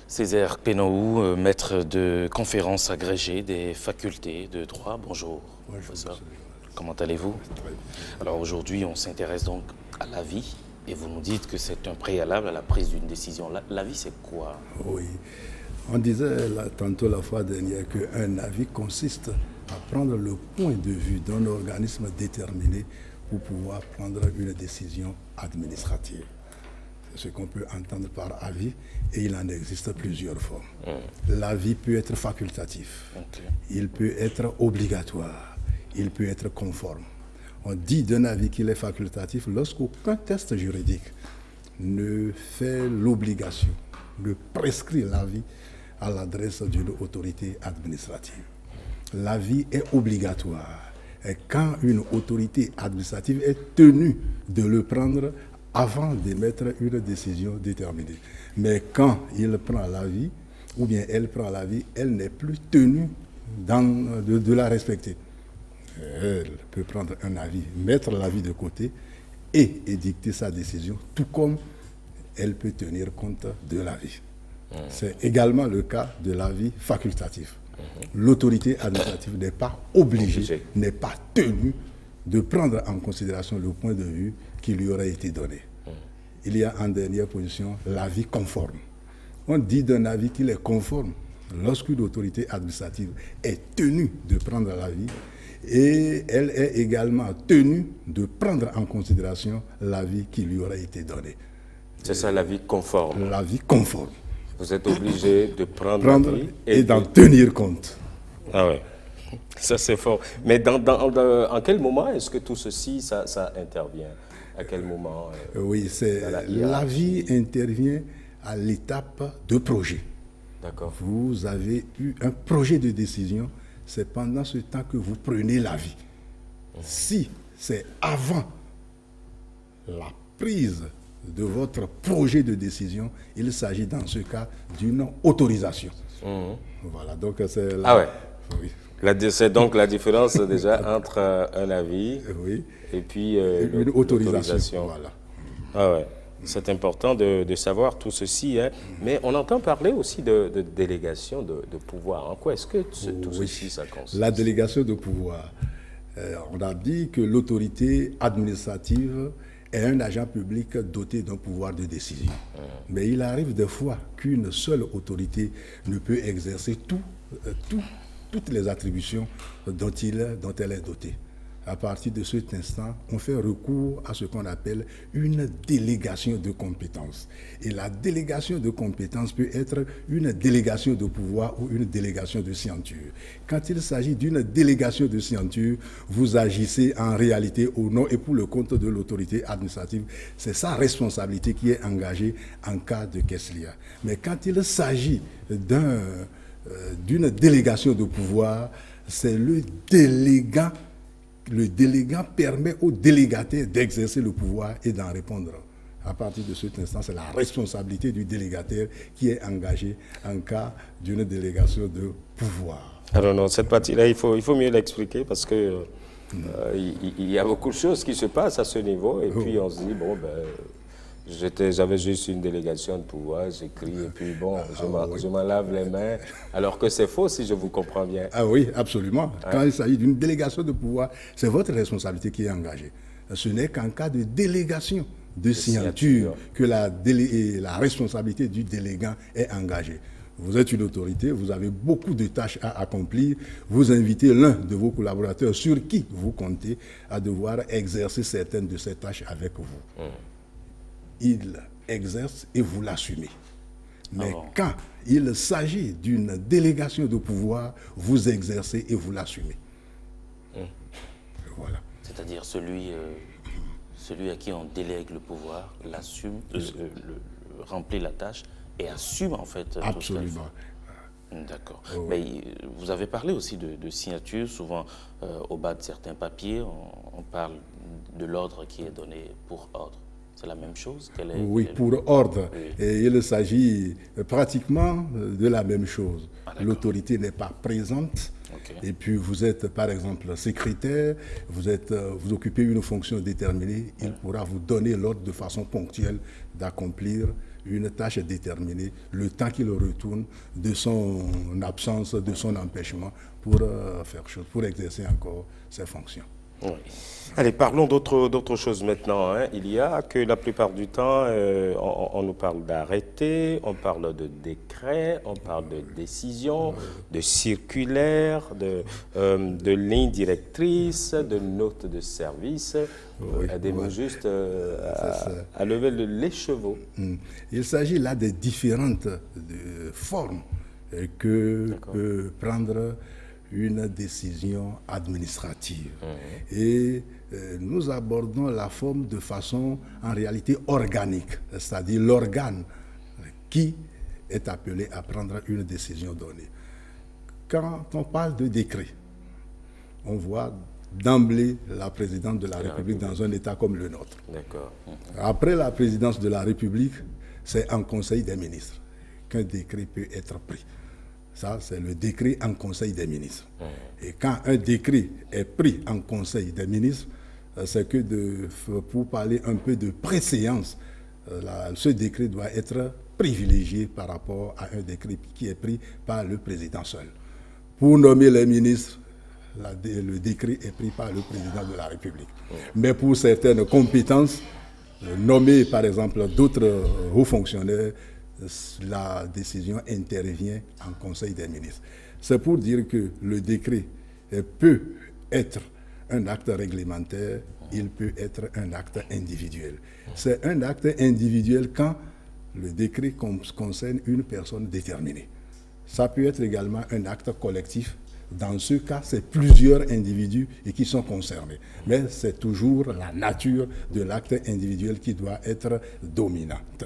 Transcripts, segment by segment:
Césaire Pénaou, maître de conférences agrégé des facultés de droit. Bonjour, professeur. Comment allez-vous? Alors aujourd'hui, on s'intéresse donc à la vie et vous nous dites que c'est un préalable à la prise d'une décision. La vie, c'est quoi? Oui. On disait tantôt la fois dernière qu'un avis consiste à prendre le point de vue d'un organisme déterminé pour pouvoir prendre une décision administrative. C'est ce qu'on peut entendre par avis et il en existe plusieurs formes. L'avis peut être facultatif, il peut être obligatoire, il peut être conforme. On dit d'un avis qu'il est facultatif lorsqu'aucun test juridique ne fait l'obligation, ne prescrit l'avis à l'adresse d'une autorité administrative. L'avis est obligatoire et quand une autorité administrative est tenue de le prendre avant d'émettre une décision déterminée. Mais quand il prend l'avis, ou bien elle prend l'avis, elle n'est plus tenue de la respecter. Elle peut prendre un avis, mettre l'avis de côté et édicter sa décision, tout comme elle peut tenir compte de l'avis. C'est également le cas de l'avis facultatif. L'autorité administrative n'est pas obligée, n'est pas tenue de prendre en considération le point de vue qui lui aurait été donné. Il y a en dernière position l'avis conforme. On dit d'un avis qu'il est conforme lorsqu'une autorité administrative est tenue de prendre l'avis et elle est également tenue de prendre en considération l'avis qui lui aurait été donné. C'est ça l'avis conforme. L'avis conforme. Vous êtes obligé de prendre l'avis et d'en tenir compte. Ah ouais, ça c'est fort. Mais en quel moment est-ce que tout ceci, ça intervient? À quel moment? Oui, l'avis intervient à l'étape de projet. D'accord. Vous avez eu un projet de décision, c'est pendant ce temps que vous prenez l'avis. Si c'est avant la prise de votre projet de décision, il s'agit dans ce cas d'une autorisation. Voilà, donc c'est Ah ouais. Oui. C'est donc la différence déjà entre un avis et puis une autorisation. Voilà. Ah ouais. C'est important de savoir tout ceci, hein. Mais on entend parler aussi de délégation de pouvoir. En quoi est-ce que tout ceci, ça consiste? La délégation de pouvoir. On a dit que l'autorité administrative est un agent public doté d'un pouvoir de décision. Mais il arrive des fois qu'une seule autorité ne peut exercer toutes les attributions dont elle est dotée. À partir de cet instant, on fait recours à ce qu'on appelle une délégation de compétences. Et la délégation de compétences peut être une délégation de pouvoir ou une délégation de scienture. Quand il s'agit d'une délégation de scienture, vous agissez en réalité au nom et pour le compte de l'autorité administrative. C'est sa responsabilité qui est engagée en cas de queslia. Mais quand il s'agit d'une délégation de pouvoir, c'est le délégant. Le délégant permet au délégataire d'exercer le pouvoir et d'en répondre. À partir de cet instant, c'est la responsabilité du délégataire qui est engagée en cas d'une délégation de pouvoir. Alors non, cette partie-là, il faut mieux l'expliquer parce que il y a beaucoup de choses qui se passent à ce niveau et puis on se dit, bon, j'avais juste une délégation de pouvoir, j'écris et puis bon, je m'en lave les mains, alors que c'est faux si je vous comprends bien. Ah oui, absolument. Quand il s'agit d'une délégation de pouvoir, c'est votre responsabilité qui est engagée. Ce n'est qu'en cas de délégation de signature que la responsabilité du délégant est engagée. Vous êtes une autorité, vous avez beaucoup de tâches à accomplir, vous invitez l'un de vos collaborateurs sur qui vous comptez à devoir exercer certaines de ces tâches avec vous. Il exerce et vous l'assumez. Mais quand il s'agit d'une délégation de pouvoir, vous exercez et vous l'assumez. Voilà. C'est-à-dire celui à qui on délègue le pouvoir, l'assume, remplit la tâche et assume en fait. Absolument. D'accord. Mais vous avez parlé aussi de signature. Souvent, au bas de certains papiers, on parle de l'ordre qui est donné pour ordre. C'est la même chose? Oui, pour ordre. Oui. Et il s'agit pratiquement de la même chose. L'autorité n'est pas présente. Et puis vous êtes, par exemple, secrétaire, vous occupez une fonction déterminée, il pourra vous donner l'ordre de façon ponctuelle d'accomplir une tâche déterminée, le temps qu'il retourne de son absence, de son empêchement pour faire chose, pour exercer encore ses fonctions. Oui. Allez, parlons d'autres choses maintenant. Hein. Il y a que la plupart du temps, on nous parle d'arrêtés, on parle de décrets, on parle de décisions, de circulaires, de lignes directrices, de notes de service. Aidez-moi juste à lever l'écheveau. Il s'agit là des différentes formes que peut prendre une décision administrative. Et nous abordons la forme de façon en réalité organique, c'est-à-dire l'organe qui est appelé à prendre une décision donnée. Quand on parle de décret, on voit d'emblée la présidente de la République dans un État comme le nôtre. Après la présidence de la République, c'est en Conseil des ministres qu'un décret peut être pris. Ça, c'est le décret en Conseil des ministres. Et quand un décret est pris en Conseil des ministres, c'est que pour parler un peu de préséance, ce décret doit être privilégié par rapport à un décret qui est pris par le président seul. Pour nommer les ministres, le décret est pris par le président de la République. Mais pour certaines compétences, nommer par exemple d'autres hauts fonctionnaires, la décision intervient en Conseil des ministres. C'est pour dire que le décret peut être un acte réglementaire, il peut être un acte individuel. C'est un acte individuel quand le décret concerne une personne déterminée. Ça peut être également un acte collectif. Dans ce cas, c'est plusieurs individus qui sont concernés. Mais c'est toujours la nature de l'acte individuel qui doit être dominante.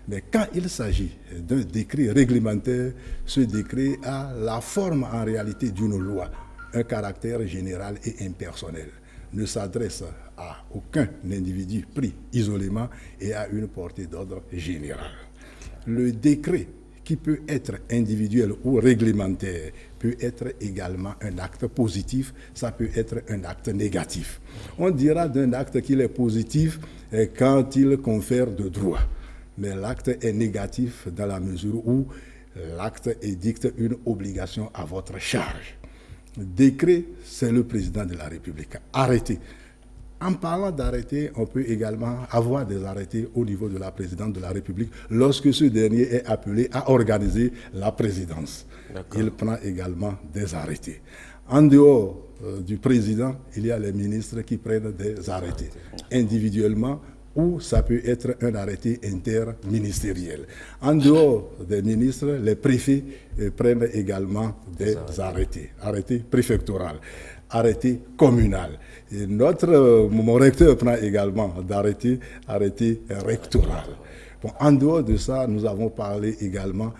Mais quand il s'agit d'un décret réglementaire, ce décret a la forme en réalité d'une loi, un caractère général et impersonnel, ne s'adresse à aucun individu pris isolément et a une portée d'ordre général. Le décret qui peut être individuel ou réglementaire peut être également un acte positif, ça peut être un acte négatif. On dira d'un acte qu'il est positif quand il confère de droits. Mais l'acte est négatif dans la mesure où l'acte édicte une obligation à votre charge. Décret, c'est le président de la République. Arrêté. En parlant d'arrêté, on peut également avoir des arrêtés au niveau de la présidente de la République lorsque ce dernier est appelé à organiser la présidence. Il prend également des arrêtés. En dehors du président, il y a les ministres qui prennent des arrêtés individuellement, ou ça peut être un arrêté interministériel. En dehors des ministres, les préfets prennent également des arrêtés. Arrêté préfectoral, arrêté communal. Et mon recteur prend également d'arrêté, arrêté rectoral. Bon, en dehors de ça, nous avons parlé également,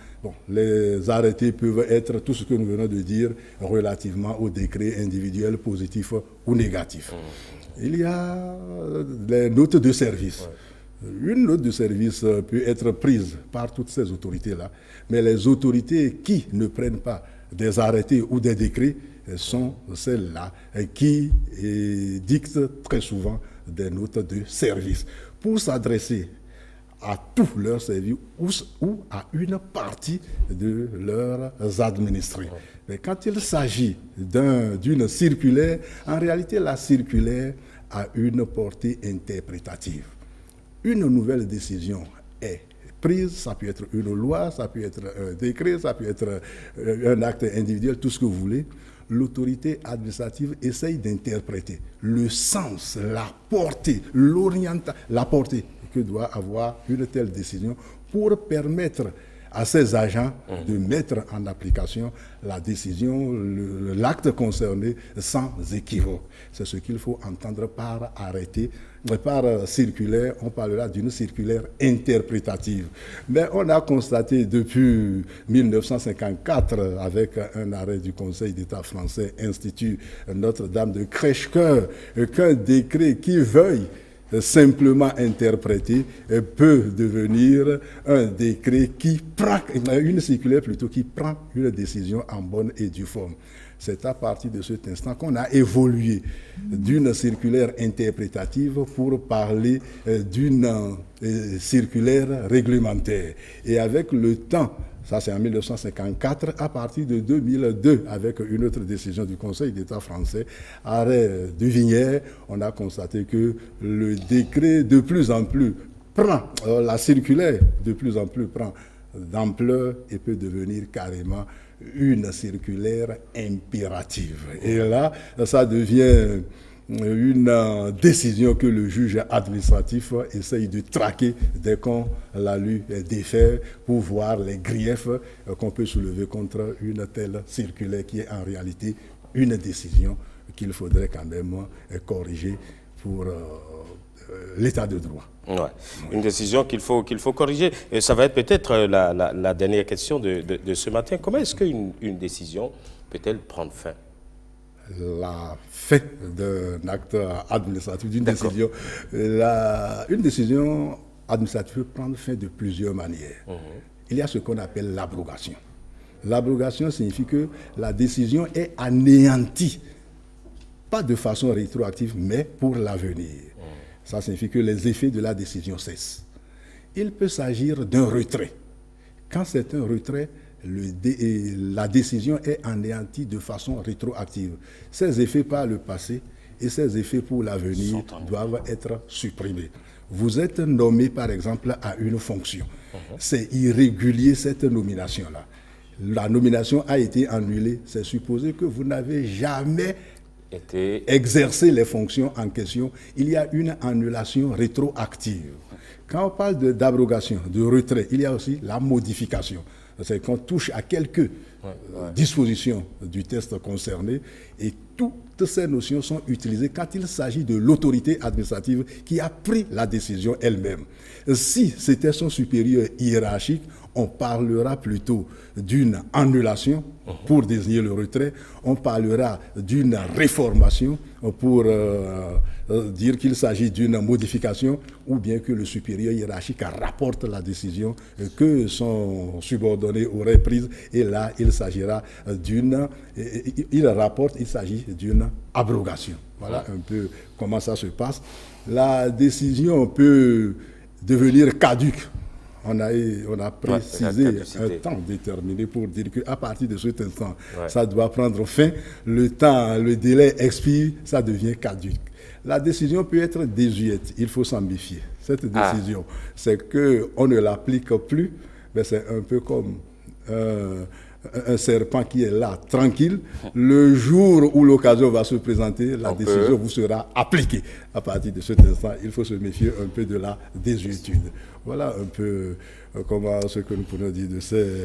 les arrêtés peuvent être tout ce que nous venons de dire relativement aux décrets individuels positifs ou négatifs. Il y a les notes de service. Une note de service peut être prise par toutes ces autorités-là, mais les autorités qui ne prennent pas des arrêtés ou des décrets sont celles-là qui dictent très souvent des notes de service pour s'adresser à tous leurs services ou à une partie de leurs administrés. Mais quand il s'agit d'une circulaire, en réalité, la circulaire a une portée interprétative. Une nouvelle décision est prise, ça peut être une loi, ça peut être un décret, ça peut être un acte individuel, tout ce que vous voulez. L'autorité administrative essaye d'interpréter le sens, la portée, la portée que doit avoir une telle décision pour permettre à ces agents de mettre en application la décision, l'acte concerné sans équivoque. C'est ce qu'il faut entendre par arrêté. Par circulaire, on parlera d'une circulaire interprétative. Mais on a constaté depuis 1954, avec un arrêt du Conseil d'État français, Institut Notre-Dame de Crèche-Cœur, qu'un décret qui veuille simplement interprété peut devenir un décret qui prend, une circulaire plutôt, qui prend une décision en bonne et due forme. C'est à partir de cet instant qu'on a évolué d'une circulaire interprétative pour parler d'une circulaire réglementaire. Et avec le temps, ça c'est en 1954, à partir de 2002, avec une autre décision du Conseil d'État français, arrêt de Vinière, on a constaté que le décret de plus en plus prend, la circulaire de plus en plus prend d'ampleur et peut devenir carrément une circulaire impérative. Et là, ça devient une décision que le juge administratif essaye de traquer dès qu'on l'a lu défaire pour voir les griefs qu'on peut soulever contre une telle circulaire qui est en réalité une décision qu'il faudrait quand même corriger pour l'état de droit. Ouais. Une décision qu'il faut corriger. Et ça va être peut-être la dernière question de ce matin. Comment est-ce qu'une décision peut-elle prendre fin? La fin d'un acte administratif, d'une décision. Une décision administrative peut prendre fin de plusieurs manières. Il y a ce qu'on appelle l'abrogation. L'abrogation signifie que la décision est anéantie, pas de façon rétroactive, mais pour l'avenir. Ça signifie que les effets de la décision cessent. Il peut s'agir d'un retrait. Quand c'est un retrait, la décision est anéantie de façon rétroactive. Ces effets par le passé et ces effets pour l'avenir doivent être supprimés. Vous êtes nommé par exemple à une fonction. C'est irrégulier cette nomination-là. La nomination a été annulée. C'est supposé que vous n'avez jamais exercer les fonctions en question. Il y a une annulation rétroactive. Quand on parle d'abrogation, de retrait, il y a aussi la modification. C'est qu'on touche à quelques dispositions du texte concerné et toutes ces notions sont utilisées quand il s'agit de l'autorité administrative qui a pris la décision elle-même. Si c'était son supérieur hiérarchique, on parlera plutôt d'une annulation pour désigner le retrait, on parlera d'une réformation pour dire qu'il s'agit d'une modification, ou bien que le supérieur hiérarchique rapporte la décision que son subordonné aurait prise, et là il s'agira il s'agit d'une abrogation. Voilà un peu comment ça se passe. La décision peut devenir caduque. On a précisé un temps déterminé pour dire qu'à partir de cet instant, ça doit prendre fin. Le délai expire, ça devient caduque. La décision peut être désuète, il faut s'en méfier. Cette décision, c'est qu'on ne l'applique plus, mais c'est un peu comme un serpent qui est là, tranquille. Le jour où l'occasion va se présenter, la décision vous sera appliquée. À partir de cet instant, il faut se méfier un peu de la désuétude. Voilà un peu ce que nous pourrions dire de ces...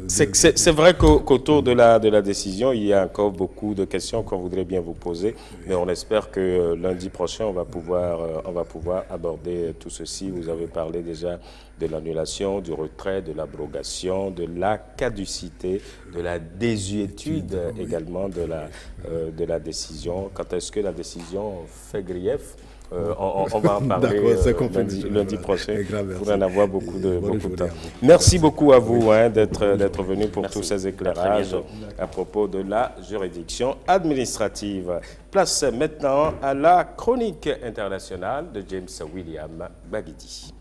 C'est vrai qu'autour de la décision, il y a encore beaucoup de questions qu'on voudrait bien vous poser, mais on espère que lundi prochain, on va pouvoir aborder tout ceci. Vous avez parlé déjà de l'annulation, du retrait, de l'abrogation, de la caducité, de la désuétude également de la décision. Quand est-ce que la décision fait grief? On va en parler lundi prochain pour en avoir beaucoup de temps. Merci beaucoup à vous d'être venu pour tous ces éclairages à propos de la juridiction administrative. Place maintenant à la chronique internationale de James William Babidi.